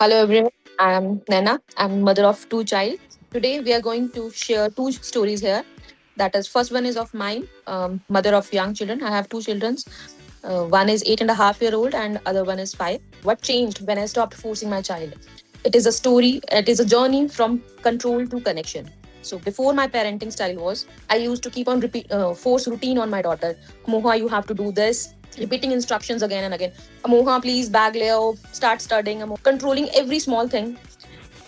Hello everyone, I am Naina. I'm mother of two child. Today we are going to share two stories here. That is, first one is of mine, mother of young children. I have two children. One is 8.5 year old and other one is 5. What changed when I stopped forcing my child? It is a story. It is a journey from control to connection. So before my parenting style was, I used to keep on force routine on my daughter. Moha, you have to do this. Repeating instructions again and again. Moha, please bag leo, start studying. Controlling every small thing.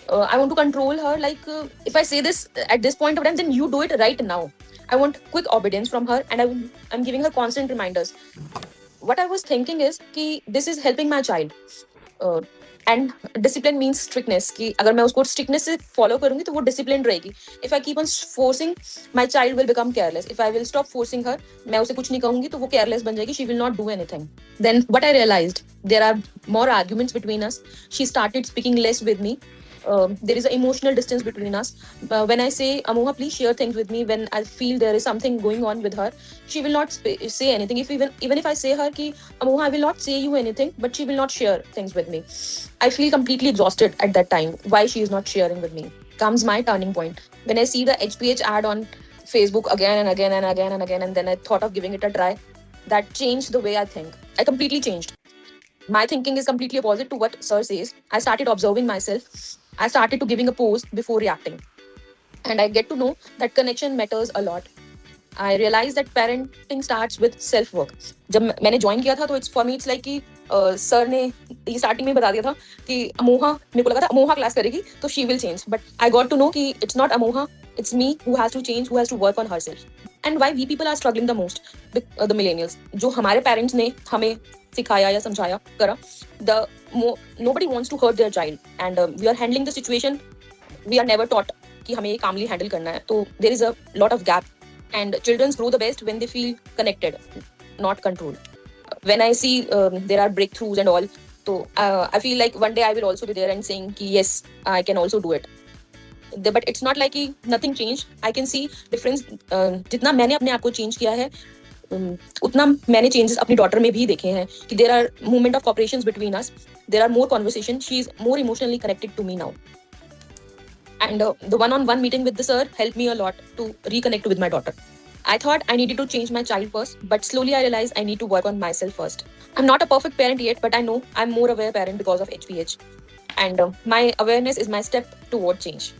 I want to control her. Like if I say this at this point of time, then you do it right now. I want quick obedience from her, and I'm giving her constant reminders. What I was thinking is कि this is helping my child. And discipline means strictness कि अगर मैं उसको strictness से follow करूंगी तो वो discipline रहेगी. If I keep on forcing my child will become careless. If I will stop forcing her, मैं उसे कुछ नहीं कहूंगी तो वो केयरलेस बन जाएगी. She will not do anything. Then what I realised, there are more arguments between us. She started speaking less with me. There is an emotional distance between us. When I say, Amoha, please share things with me, when I feel there is something going on with her, she will not say anything. If even if I say her ki, Amoha, I will not say you anything, but she will not share things with me. I feel completely exhausted at that time. Why she is not sharing with me? Comes my turning point. When I see the HPH ad on Facebook again and again and again and again, and then I thought of giving it a try. That changed the way I think. I completely changed. My thinking is completely opposite to what Sir says. I started observing myself. I started to giving a pause before reacting. And I get to know that connection matters a lot. I realized that parenting starts with self work. जब मैंने join किया था तो it's for me it's like कि sir ने ये starting में बता दिया था कि अमोहा, मेरे को लगा था अमोहा क्लास करेगी तो she will change, but I got to know कि it's not Amoha, it's me who has to change, who has to work on herself. And why we people are struggling the most, the millennials. जो हमारे parents ने हमें सिखाया या समझाया करा, the nobody wants to hurt their child, and we are handling the situation. We are never taught कि हमें ये कामली हैंडल करना है. तो there is a lot of gap, and children grow the best when they feel connected, not controlled. When I see there are breakthroughs and all, so I feel like one day I will also be there and saying ki, yes, I can also do it. But it's not like कि nothing changed. I can see difference. जितना मैंने अपने आप को change किया है, उतना मैंने चेंजेस अपनी डॉटर में भी देखे हैं कि there are movement of cooperation between us, there are more conversation, she is more emotionally connected to me now. And the one-on-one meeting with the sir helped me a lot to reconnect with my daughter. I thought I needed to change my child first, but slowly I realized I need to work on myself first. I'm not a perfect parent yet, but I know I'm more aware parent because of HPH. And my awareness is my step toward change.